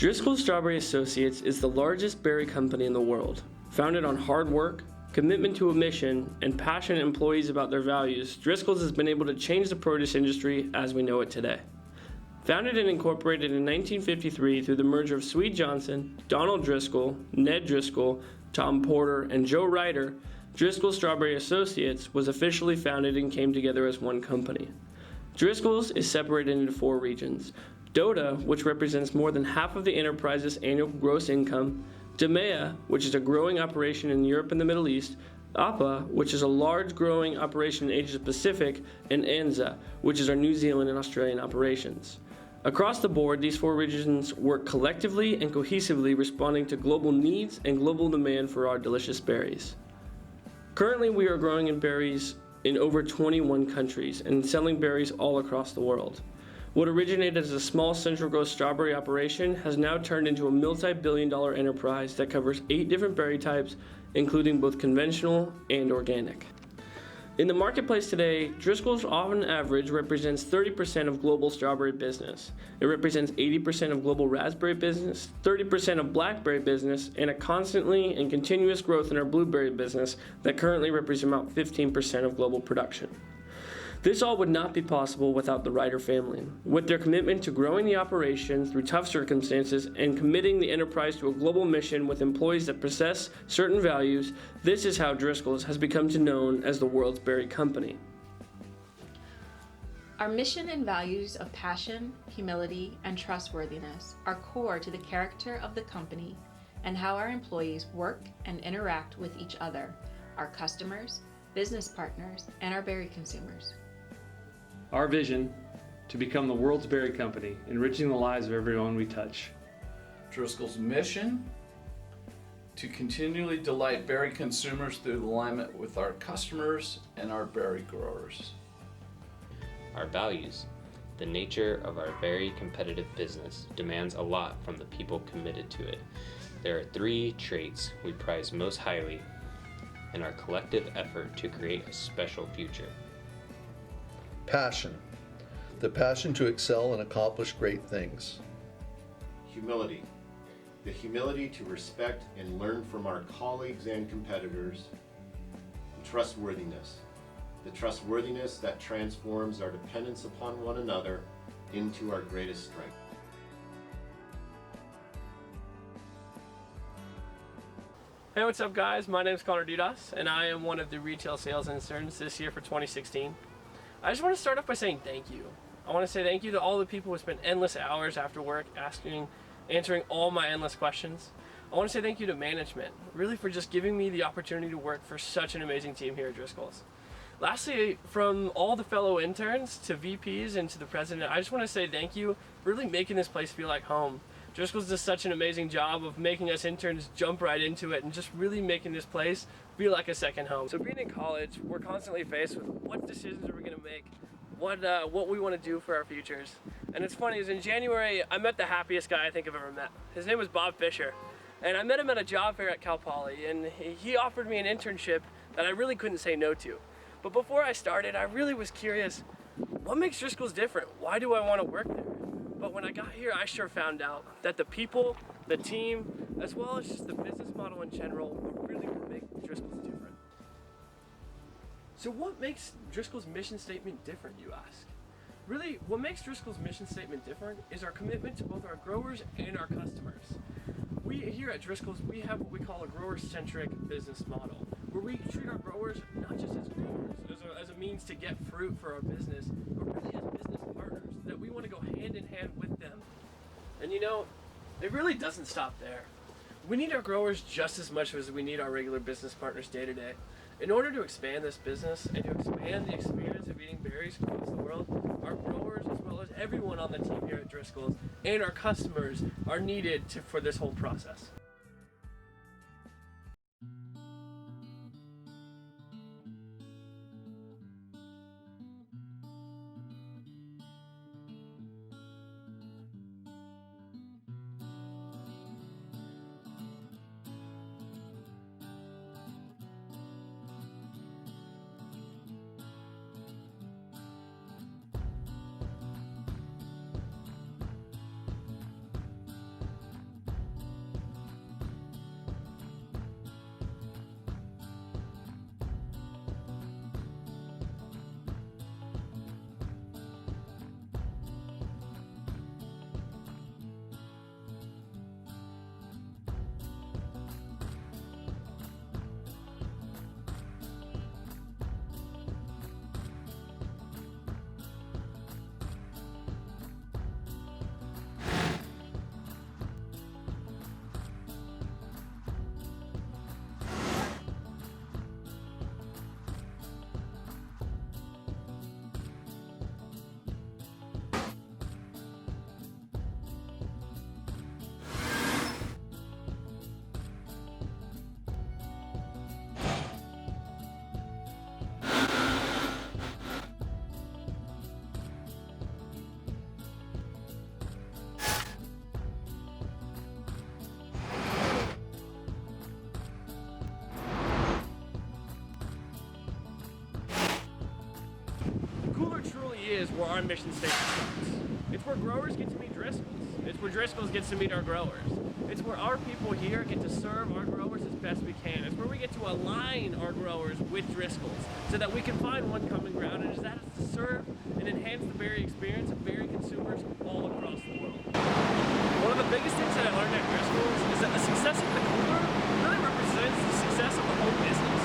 Driscoll Strawberry Associates is the largest berry company in the world. Founded on hard work, commitment to a mission, and passionate employees about their values, Driscoll's has been able to change the produce industry as we know it today. Founded and incorporated in 1953 through the merger of Swede Johnson, Donald Driscoll, Ned Driscoll, Tom Porter, and Joe Ryder, Driscoll Strawberry Associates was officially founded and came together as one company. Driscoll's is separated into 4 regions: Dudas, which represents more than half of the enterprise's annual gross income; Dimea, which is a growing operation in Europe and the Middle East; Appa, which is a large growing operation in Asia Pacific; and Anza, which is our New Zealand and Australian operations. Across the board, these 4 regions work collectively and cohesively, responding to global needs and global demand for our delicious berries. Currently, we are growing in berries in over 21 countries and selling berries all across the world. What originated as a small central growth strawberry operation has now turned into a multi-billion-dollar enterprise that covers 8 different berry types, including both conventional and organic. In the marketplace today, Driscoll's on average represents 30% of global strawberry business. It represents 80% of global raspberry business, 30% of blackberry business, and a constantly and continuous growth in our blueberry business that currently represents about 15% of global production. This all would not be possible without the Ryder family. With their commitment to growing the operation through tough circumstances and committing the enterprise to a global mission with employees that possess certain values, this is how Driscoll's has become known as the world's berry company. Our mission and values of passion, humility, and trustworthiness are core to the character of the company and how our employees work and interact with each other, our customers, business partners, and our berry consumers. Our vision: to become the world's berry company, enriching the lives of everyone we touch. Driscoll's mission: to continually delight berry consumers through alignment with our customers and our berry growers. Our values: the nature of our very competitive business demands a lot from the people committed to it. There are 3 traits we prize most highly in our collective effort to create a special future. Passion: the passion to excel and accomplish great things. Humility: the humility to respect and learn from our colleagues and competitors. And trustworthiness: the trustworthiness that transforms our dependence upon one another into our greatest strength. Hey, what's up guys? My name is Dudas, and I am one of the retail sales interns this year for 2016. I just want to start off by saying thank you. I want to say thank you to all the people who spent endless hours after work answering all my endless questions. I want to say thank you to management, really, for just giving me the opportunity to work for such an amazing team here at Driscoll's. Lastly, from all the fellow interns to VPs and to the president, I just want to say thank you for really making this place feel like home. Driscoll's does such an amazing job of making us interns jump right into it and just really making this place feel like a second home. So being in college, we're constantly faced with what decisions are we going to make, what we want to do for our futures. And it's funny, is in January, I met the happiest guy I think I've ever met. His name was Bob Fisher. And I met him at a job fair at Cal Poly, and he offered me an internship that I really couldn't say no to. But before I started, I really was curious, what makes Driscoll's different? Why do I want to work there? But when I got here, I sure found out that the people, the team, as well as just the business model in general, were really what make Driscoll's different. So what makes Driscoll's mission statement different, you ask? Really, what makes Driscoll's mission statement different is our commitment to both our growers and our customers. We here at Driscoll's, we have what we call a grower-centric business model, where we treat our growers not just as growers, as a means to get fruit for our business, but really as business partners, that we want to go hand in hand with them. And you know, it really doesn't stop there. We need our growers just as much as we need our regular business partners day to day. In order to expand this business and to expand the experience of eating berries across the world, our growers, as well as everyone on the team here at Driscoll's, and our customers are needed for this whole process. is where our mission statement starts. It's where growers get to meet Driscolls. It's where Driscolls gets to meet our growers. It's where our people here get to serve our growers as best we can. It's where we get to align our growers with Driscolls so that we can find one common ground, and that is to serve and enhance the berry experience of berry consumers all across the world. One of the biggest things that I learned at Driscolls is that the success of the cooler really represents the success of the whole business.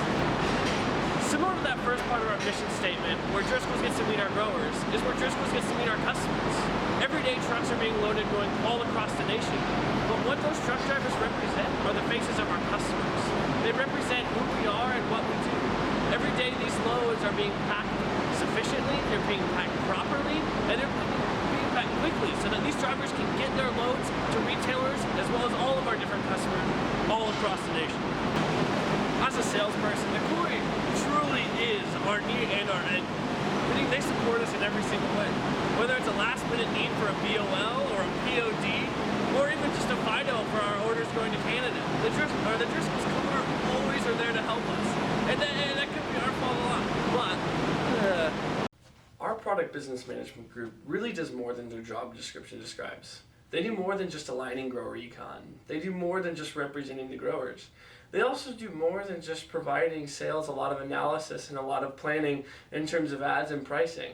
Similar to that first part of our mission statement, where Driscolls gets to meet our growers, is where Driscolls gets to meet our customers. Everyday trucks are being loaded going all across the nation, but what those truck drivers represent are the faces of our customers. They represent who we are and what we do. Every day these loads are being packed sufficiently, they're being packed properly, and they're being packed quickly so that these drivers can get their loads to retailers as well as all of our different customers all across the nation. As a salesperson, the cooler truly is our need and our end. Meaning they support us in every single way. Whether it's a last minute need for a BOL or a POD, or even just a FIDO for our orders going to Canada. The Driscolls cooler always are there to help us. And that could be our fault a lot. But our product business management group really does more than their job description describes. They do more than just aligning grower econ. They do more than just representing the growers. They also do more than just providing sales a lot of analysis and a lot of planning in terms of ads and pricing.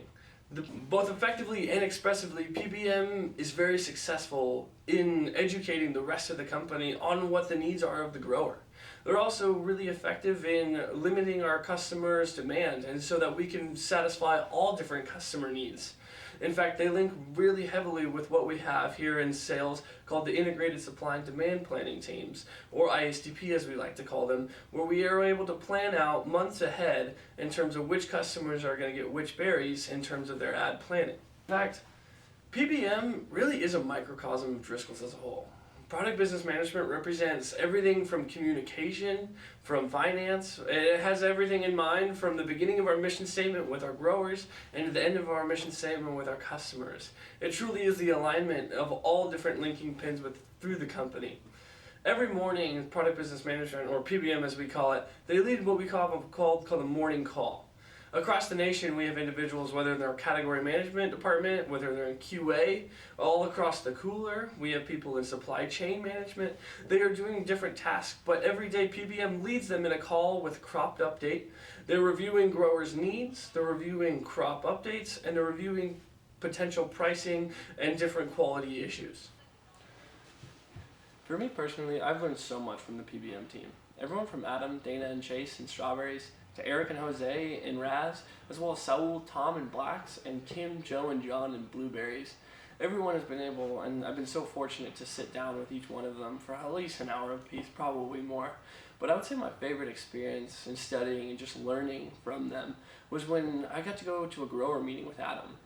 Both effectively and expressively, PBM is very successful in educating the rest of the company on what the needs are of the grower. They're also really effective in limiting our customers' demand, and so that we can satisfy all different customer needs. In fact, they link really heavily with what we have here in sales called the Integrated Supply and Demand Planning Teams, or ISDP as we like to call them, where we are able to plan out months ahead in terms of which customers are going to get which berries in terms of their ad planning. In fact, PBM really is a microcosm of Driscolls as a whole. Product business management represents everything from communication, from finance. It has everything in mind from the beginning of our mission statement with our growers and to the end of our mission statement with our customers. It truly is the alignment of all different linking pins through the company. Every morning, product business management, or PBM as we call it, they lead what we call the morning call. Across the nation, we have individuals, whether they're in our category management department, whether they're in QA, all across the cooler. We have people in supply chain management. They are doing different tasks, but every day PBM leads them in a call with cropped update. They're reviewing growers' needs, they're reviewing crop updates, and they're reviewing potential pricing and different quality issues. For me personally, I've learned so much from the PBM team. Everyone from Adam, Dana, and Chase in strawberries, to Eric and Jose in Raz, as well as Saul, Tom in blacks, and Kim, Joe, and John in blueberries. Everyone has been able, and I've been so fortunate to sit down with each one of them for at least an hour apiece, probably more. But I would say my favorite experience in studying and just learning from them was when I got to go to a grower meeting with Adam.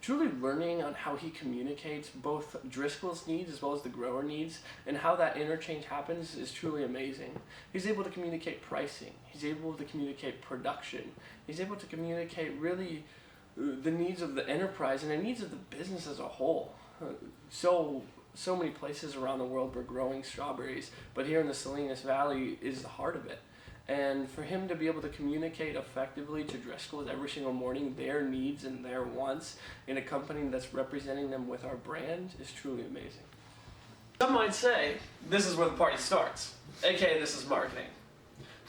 Truly learning on how he communicates both Driscoll's needs as well as the grower needs, and how that interchange happens is truly amazing. He's able to communicate pricing, he's able to communicate production, he's able to communicate really the needs of the enterprise and the needs of the business as a whole. So many places around the world we're growing strawberries, but here in the Salinas Valley is the heart of it. And for him to be able to communicate effectively to Driscolls every single morning their needs and their wants in a company that's representing them with our brand is truly amazing. Some might say this is where the party starts, aka this is marketing.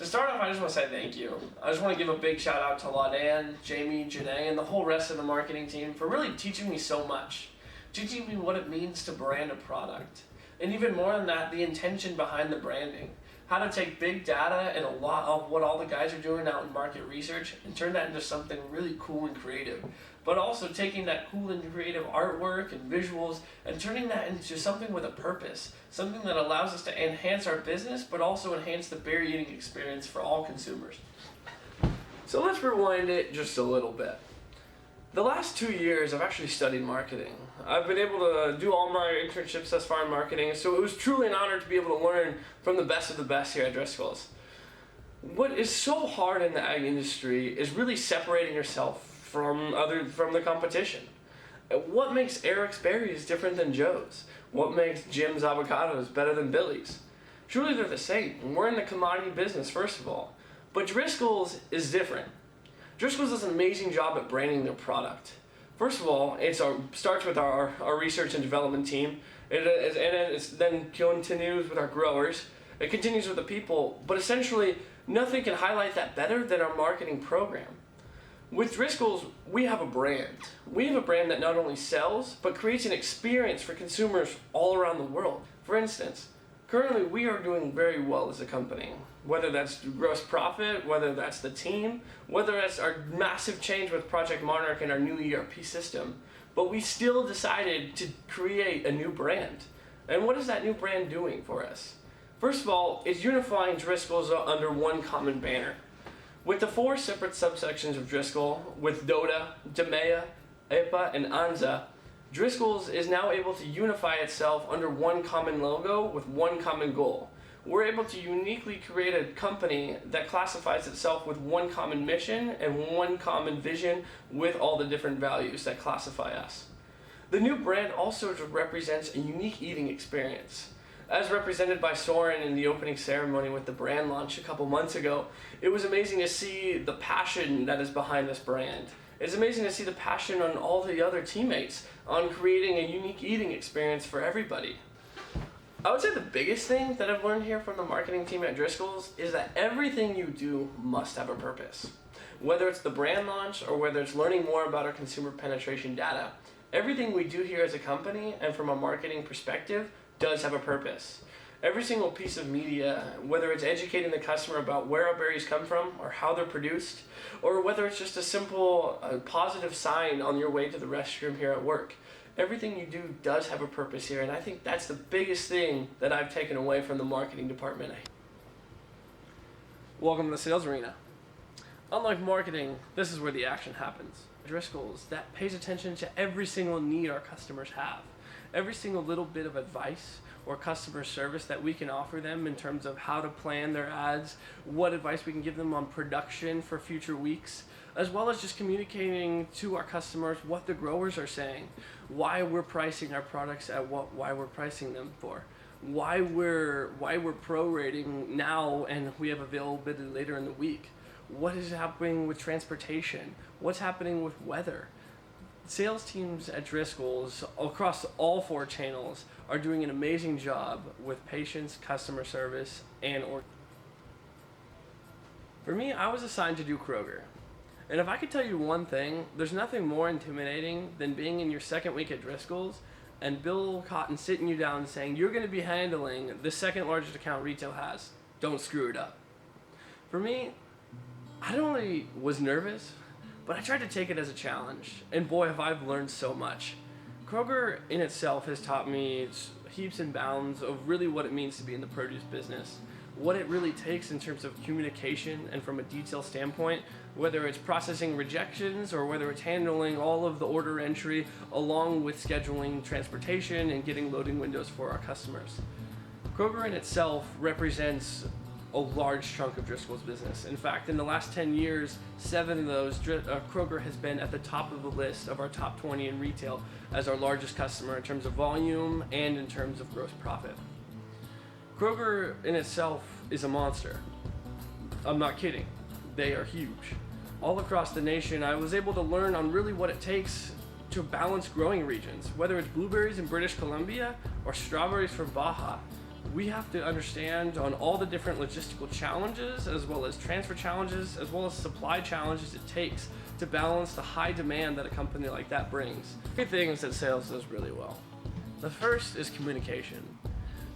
To start off, I just want to say thank you. I just want to give a big shout out to LaDanne, Jamie, Janae, and the whole rest of the marketing team for really teaching me so much. Teaching me what it means to brand a product. And even more than that, the intention behind the branding. How to take big data and a lot of what all the guys are doing out in market research and turn that into something really cool and creative. But also taking that cool and creative artwork and visuals and turning that into something with a purpose. Something that allows us to enhance our business, but also enhance the berry eating experience for all consumers. So let's rewind it just a little bit. The last 2 years, I've actually studied marketing. I've been able to do all my internships thus far in marketing, so it was truly an honor to be able to learn from the best of the best here at Driscolls. What is so hard in the ag industry is really separating yourself from the competition. What makes Eric's berries different than Joe's? What makes Jim's avocados better than Billy's? Truly they're the same. We're in the commodity business, first of all. But Driscolls is different. Driscolls does an amazing job at branding their product. First of all, starts with our research and development team. It then continues with our growers. It continues with the people, but essentially nothing can highlight that better than our marketing program. With Driscolls, we have a brand. We have a brand that not only sells, but creates an experience for consumers all around the world. For instance, currently we are doing very well as a company. Whether that's gross profit, whether that's the team, whether that's our massive change with Project Monarch and our new ERP system. But we still decided to create a new brand. And what is that new brand doing for us? First of all, it's unifying Driscolls under one common banner. With the 4 separate subsections of Driscoll, with Doda, Demea, Epa, and Anza, Driscolls is now able to unify itself under one common logo with one common goal. We're able to uniquely create a company that classifies itself with one common mission and one common vision with all the different values that classify us. The new brand also represents a unique eating experience. As represented by Soren in the opening ceremony with the brand launch a couple months ago, it was amazing to see the passion that is behind this brand. It's amazing to see the passion on all the other teammates on creating a unique eating experience for everybody. I would say the biggest thing that I've learned here from the marketing team at Driscolls is that everything you do must have a purpose. Whether it's the brand launch or whether it's learning more about our consumer penetration data, everything we do here as a company and from a marketing perspective does have a purpose. Every single piece of media, whether it's educating the customer about where our berries come from or how they're produced, or whether it's just a simple positive sign on your way to the restroom here at work, everything you do does have a purpose here, and I think that's the biggest thing that I've taken away from the marketing department. Welcome to the sales arena. Unlike marketing, this is where the action happens. Driscolls that pays attention to every single need our customers have. Every single little bit of advice or customer service that we can offer them in terms of how to plan their ads, what advice we can give them on production for future weeks, as well as just communicating to our customers what the growers are saying, why we're pricing our products at why we're pricing them for, why we're prorating now and we have availability later in the week, what is happening with transportation, what's happening with weather. Sales teams at Driscolls across all 4 channels are doing an amazing job with patience, customer service, and For me, I was assigned to do Kroger. And if I could tell you one thing, there's nothing more intimidating than being in your second week at Driscolls and Bill Cotton sitting you down and saying, you're going to be handling the second largest account retail has. Don't screw it up. For me, I not only was nervous, but I tried to take it as a challenge, and boy have I learned so much. Kroger in itself has taught me heaps and bounds of really what it means to be in the produce business, what it really takes in terms of communication and from a detail standpoint, whether it's processing rejections or whether it's handling all of the order entry along with scheduling transportation and getting loading windows for our customers. Kroger in itself represents a large chunk of Driscoll's business. In fact, in the last 10 years, 7 of those, Kroger has been at the top of the list of our top 20 in retail as our largest customer in terms of volume and in terms of gross profit. Kroger in itself is a monster. I'm not kidding. They are huge. All across the nation, I was able to learn on really what it takes to balance growing regions, whether it's blueberries in British Columbia or strawberries from Baja. We have to understand on all the different logistical challenges, as well as transfer challenges, as well as supply challenges it takes to balance the high demand that a company like that brings. 3 things that sales does really well. The first is communication.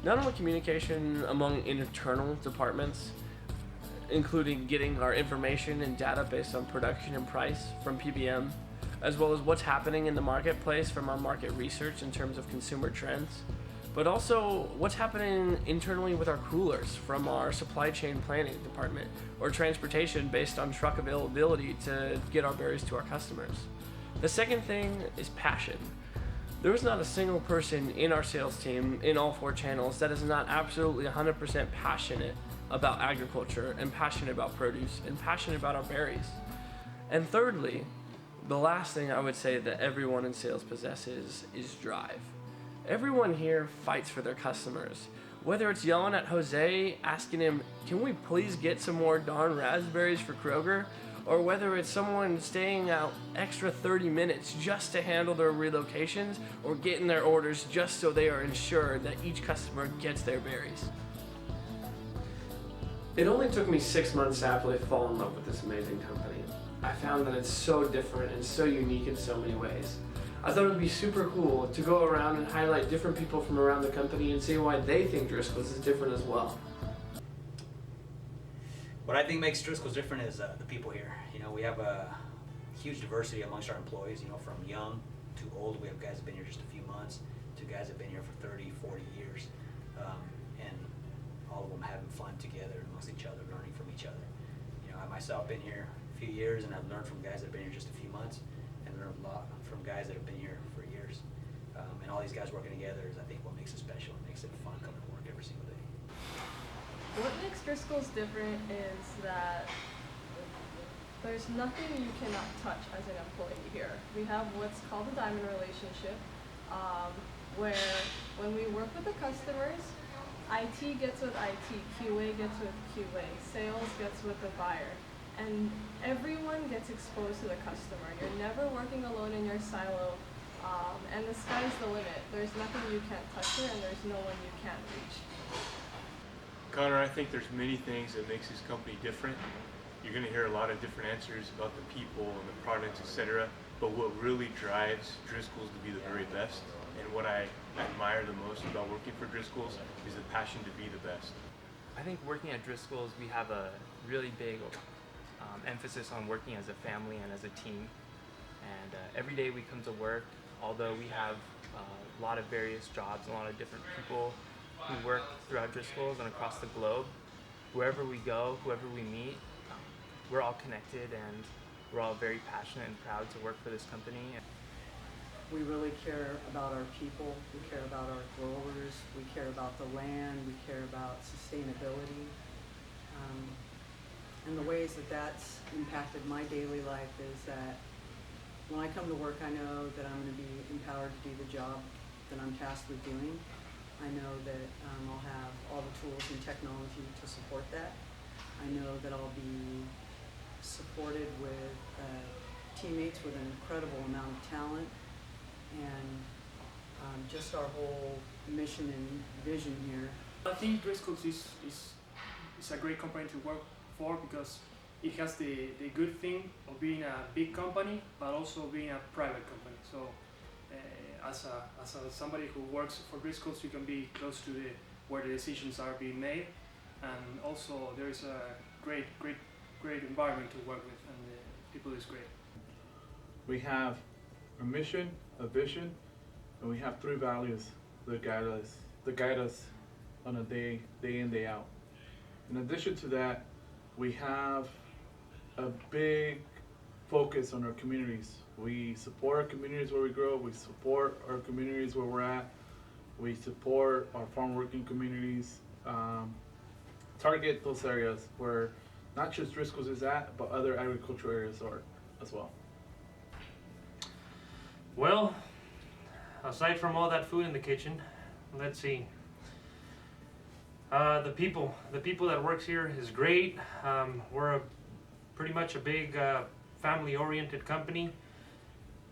Not only communication among internal departments, including getting our information and data based on production and price from PBM, as well as what's happening in the marketplace from our market research in terms of consumer trends, but also what's happening internally with our coolers from our supply chain planning department, or transportation based on truck availability to get our berries to our customers. The second thing is passion. There is not a single person in our sales team in all 4 channels that is not absolutely 100% passionate about agriculture and passionate about produce and passionate about our berries. And thirdly, the last thing I would say that everyone in sales possesses is drive. Everyone here fights for their customers. Whether it's yelling at Jose, asking him, can we please get some more darn raspberries for Kroger? or whether it's someone staying out extra 30 minutes just to handle their relocations or getting their orders just so they are ensured that each customer gets their berries. It only took me 6 months to absolutely fall in love with this amazing company. I found that it's so different and so unique in so many ways. I thought it would be super cool to go around and highlight different people from around the company and see why they think Driscoll's is different as well. What I think makes Driscoll's different is the people here. You know, we have a huge diversity amongst our employees, you know, from young to old. We have guys that have been here just a few months to guys that have been here for 30, 40 years. And all of them having fun together amongst each other, learning from each other. You know, I myself been here a few years and I've learned from guys that have been here just a few months and learned a lot from guys that have been here for years. And all these guys working together is, I think, what makes it special and makes it fun coming to work every single day. What makes Driscoll's different is that there's nothing you cannot touch as an employee here. We have what's called a diamond relationship, where when we work with the customers, IT gets with IT, QA gets with QA, sales gets with the buyer, and everyone gets exposed to the customer. You're never working alone in your silo, and the sky's the limit. There's nothing you can't touch here, and there's no one you can't reach. Connor, I think there's many things that makes this company different. You're going to hear a lot of different answers about the people and the products, etc. But what really drives Driscoll's to be the very best, and what I admire the most about working for Driscoll's, is the passion to be the best. I think working at Driscoll's, we have a really big emphasis on working as a family and as a team. And every day we come to work, although we have a lot of various jobs, a lot of different people who work throughout Driscoll's and across the globe, wherever we go, whoever we meet, we're all connected and we're all very passionate and proud to work for this company. We really care about our people, we care about our growers, we care about the land, we care about sustainability. And the ways that that's impacted my daily life is that when I come to work, I know that I'm going to be empowered to do the job that I'm tasked with doing. I know that I'll have all the tools and technology to support that. I know that I'll be supported with teammates with an incredible amount of talent, and just our whole mission and vision here. I think Driscoll's is a great company to work for because it has the good thing of being a big company, but also being a private company. So as somebody who works for Driscoll's, you can be close to where the decisions are being made, and also there is a great environment to work with, and the people is great. We have a mission, a vision, and we have 3 values that guide us on a day in, day out. In addition to that, we have a big focus on our communities. We support our communities where we grow, we support our communities where we're at, we support our farm working communities, target those areas where not just Driscoll's is at, but other agricultural areas are as well. Well, aside from all that food in the kitchen, let's see. The people that works here is great. We're pretty much a big family-oriented company.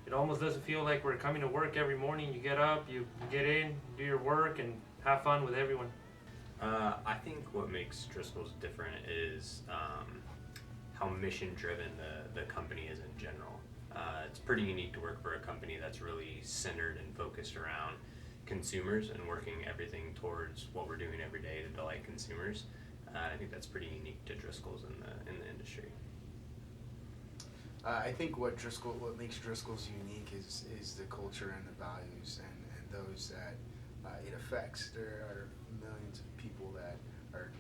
It almost doesn't feel like we're coming to work every morning. You get up, you get in, do your work, and have fun with everyone. I think what makes Driscoll's different is how mission-driven the company is in general. It's pretty unique to work for a company that's really centered and focused around consumers and working everything towards what we're doing every day to delight consumers. I think that's pretty unique to Driscoll's in the industry. I think what makes Driscoll's unique is the culture and the values and those that it affects. There are millions of people that are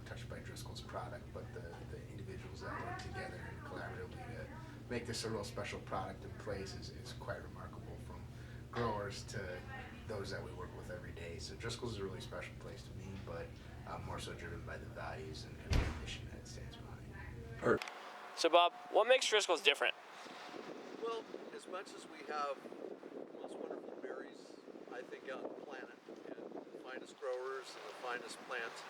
touched by Driscoll's product, but the individuals that work together and collaboratively to make this a real special product in place is quite remarkable, from growers to those that we work with every day. So Driscoll's is a really special place to me, but more so driven by the values and the mission that it stands behind. So Bob, what makes Driscoll's different? Well, as much as we have the most wonderful berries, I think, on the planet, and the finest growers and the finest plants,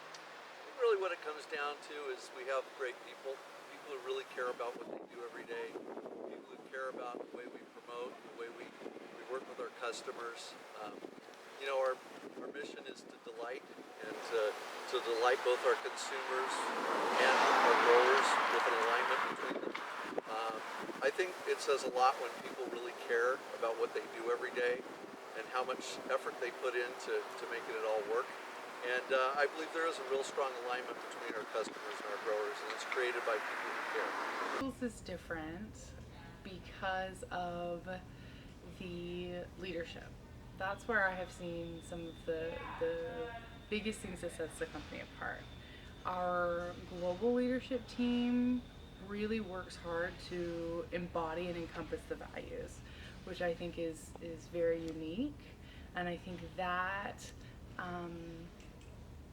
really what it comes down to is we have great people. We people who really care about what they do every day, people who care about the way we promote, the way we work with our customers. You know, our mission is to delight and to delight both our consumers and our growers with an alignment between them. I think it says a lot when people really care about what they do every day and how much effort they put in to making it all work. And I believe there is a real strong alignment between our customers and our growers, and it's created by people who care. Driscolls is different because of the leadership. That's where I have seen some of the biggest things that sets the company apart. Our global leadership team really works hard to embody and encompass the values, which I think is very unique. And I think that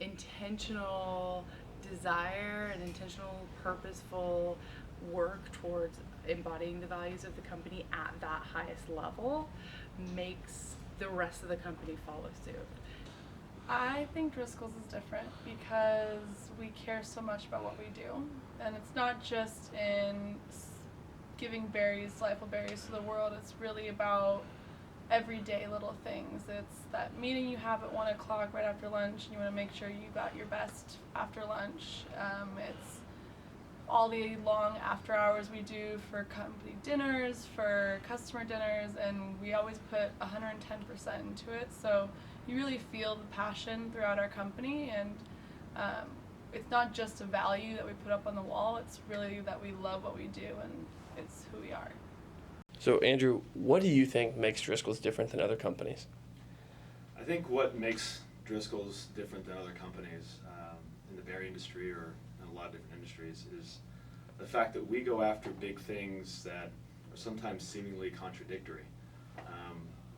intentional desire and intentional purposeful work towards embodying the values of the company at that highest level makes the rest of the company follow suit. I think Driscoll's is different because we care so much about what we do, and it's not just in giving berries, delightful berries to the world. It's really about everyday little things. It's that meeting you have at 1 o'clock right after lunch, and you want to make sure you got your best after lunch. It's all the long after hours we do for company dinners, for customer dinners, and we always put 110% into it. So you really feel the passion throughout our company, and it's not just a value that we put up on the wall, it's really that we love what we do and it's who we are. So Andrew, what do you think makes Driscoll's different than other companies? I think what makes Driscoll's different than other companies in the berry industry or in a lot of different industries is the fact that we go after big things that are sometimes seemingly contradictory.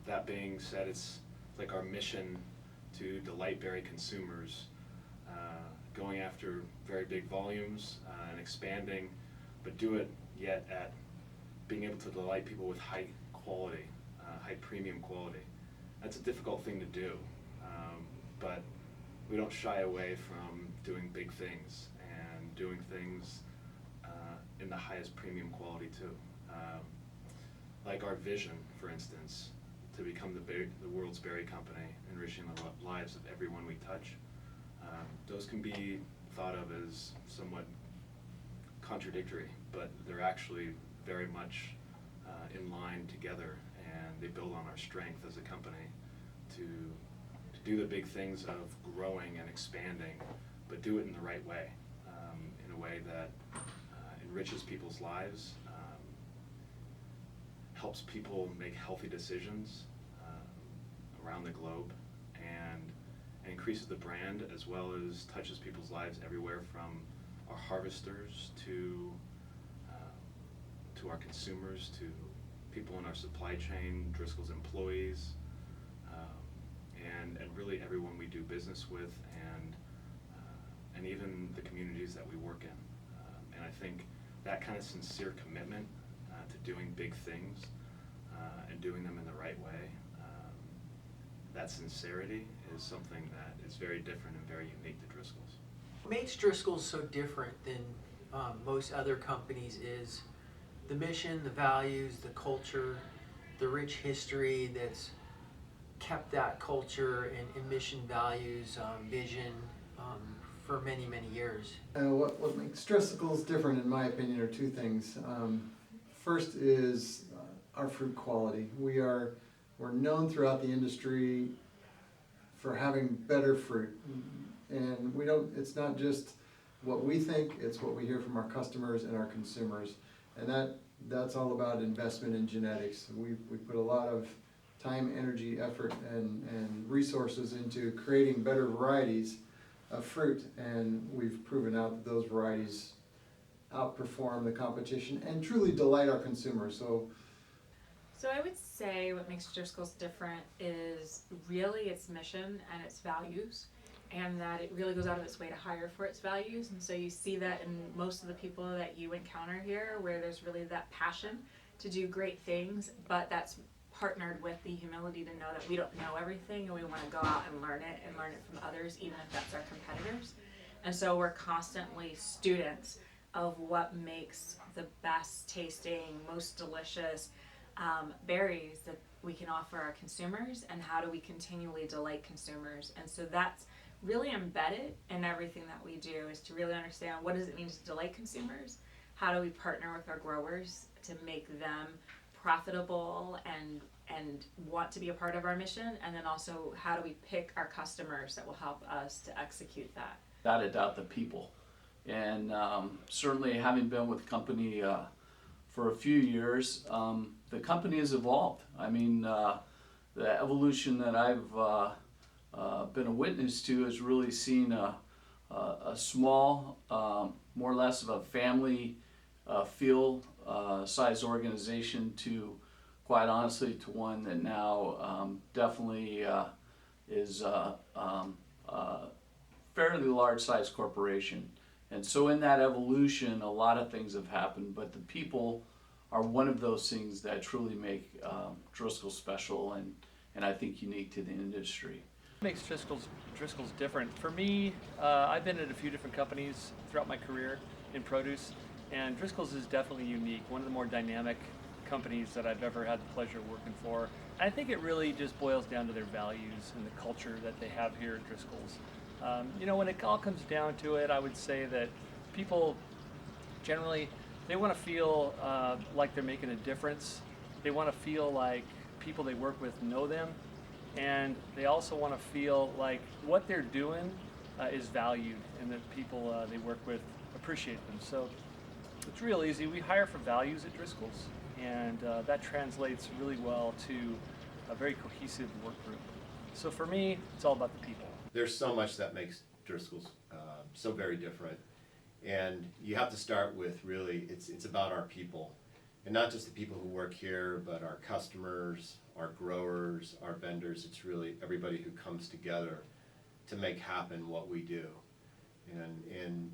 That being said, it's like our mission to delight berry consumers, going after very big volumes and expanding, but do it yet at being able to delight people with high quality, high premium quality. That's a difficult thing to do, but we don't shy away from doing big things and doing things in the highest premium quality too. Like our vision, for instance, to become the world's berry company, enriching the lives of everyone we touch. Those can be thought of as somewhat contradictory, but they're actually very much in line together, and they build on our strength as a company to do the big things of growing and expanding, but do it in the right way, in a way that enriches people's lives, helps people make healthy decisions around the globe, and increases the brand as well as touches people's lives everywhere from our harvesters to our consumers, to people in our supply chain, Driscoll's employees, and really everyone we do business with, and even the communities that we work in. And I think that kind of sincere commitment to doing big things and doing them in the right way, that sincerity is something that is very different and very unique to Driscoll's. What makes Driscoll's so different than most other companies is the mission, the values, the culture, the rich history that's kept that culture and mission, values, vision for many, many years. What makes Driscoll's different, in my opinion, are two things. First is our fruit quality. We're known throughout the industry for having better fruit, and it's not just what we think, it's what we hear from our customers and our consumers, and that's all about investment in genetics. We put a lot of time, energy, effort, and resources into creating better varieties of fruit, and we've proven out that those varieties outperform the competition and truly delight our consumers. So I would say what makes Driscoll's different is really its mission and its values, and that it really goes out of its way to hire for its values. And so you see that in most of the people that you encounter here, where there's really that passion to do great things, but that's partnered with the humility to know that we don't know everything, and we want to go out and learn it from others, even if that's our competitors. And so we're constantly students of what makes the best tasting, most delicious berries that we can offer our consumers, and how do we continually delight consumers. And so that's really embedded in everything that we do, is to really understand what does it mean to delight consumers, how do we partner with our growers to make them profitable and want to be a part of our mission, and then also how do we pick our customers that will help us to execute that. Without a doubt, the people. And certainly having been with the company for a few years, the company has evolved. I mean, the evolution that I've been a witness to has really seen a small, more or less of a family feel size organization to, quite honestly, to one that now definitely is a fairly large size corporation. And so in that evolution, a lot of things have happened, but the people are one of those things that truly make Driscoll special and I think unique to the industry. What makes Driscoll's different? For me, I've been at a few different companies throughout my career in produce, and Driscoll's is definitely unique, one of the more dynamic companies that I've ever had the pleasure of working for. I think it really just boils down to their values and the culture that they have here at Driscoll's. You know, when it all comes down to it, I would say that people generally, they want to feel like they're making a difference. They want to feel like people they work with know them, and they also want to feel like what they're doing is valued and that people they work with appreciate them. So it's real easy. We hire for values at Driscoll's, and that translates really well to a very cohesive work group. So for me, it's all about the people. There's so much that makes Driscoll's so very different, and you have to start with really it's about our people, and not just the people who work here, but our customers, our growers, our vendors. It's really everybody who comes together to make happen what we do, and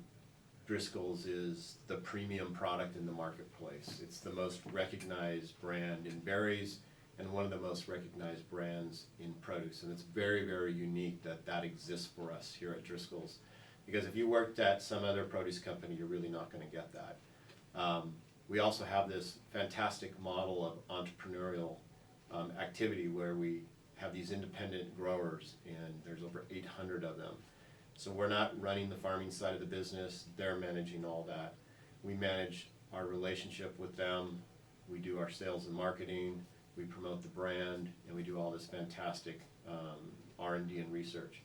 Driscoll's is the premium product in the marketplace. It's the most recognized brand in berries and one of the most recognized brands in produce. And it's very, very unique that that exists for us here at Driscoll's. Because if you worked at some other produce company, you're really not going to get that. We also have this fantastic model of entrepreneurial activity where we have these independent growers, and there's over 800 of them. So we're not running the farming side of the business, they're managing all that. We manage our relationship with them, we do our sales and marketing, we promote the brand, and we do all this fantastic R&D and research.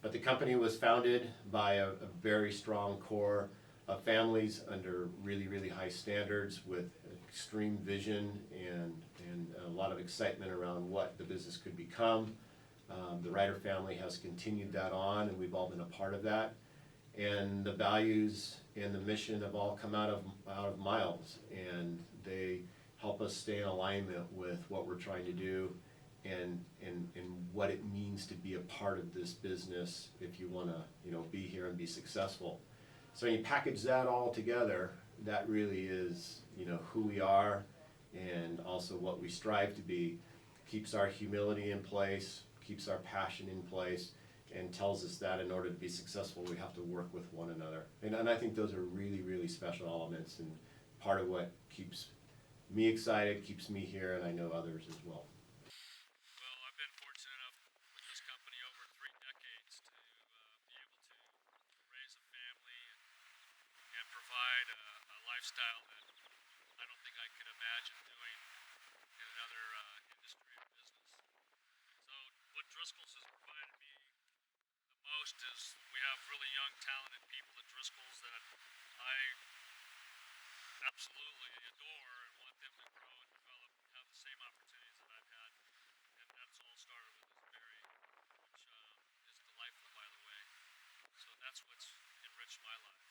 But the company was founded by a very strong core of families under really, really high standards with extreme vision and a lot of excitement around what the business could become. The Ryder family has continued that on, and we've all been a part of that. And the values and the mission have all come out of Miles, and they help us stay in alignment with what we're trying to do and what it means to be a part of this business if you want to be here and be successful. So when you package that all together, that really is who we are, and also what we strive to be. Keeps our humility in place, keeps our passion in place, and tells us that in order to be successful we have to work with one another. And I think those are really, really special elements, and part of what keeps me excited, keeps me here, and I know others as well. Well, I've been fortunate enough with this company over 3 decades to be able to raise a family and provide a lifestyle that I don't think I could imagine doing in another industry or business. So what Driscoll's has provided me the most is we have really young, talented people at Driscoll's that I absolutely adore and want them to grow and develop and have the same opportunities that I've had. And that's all started with this berry, which is delightful, by the way. So that's what's enriched my life.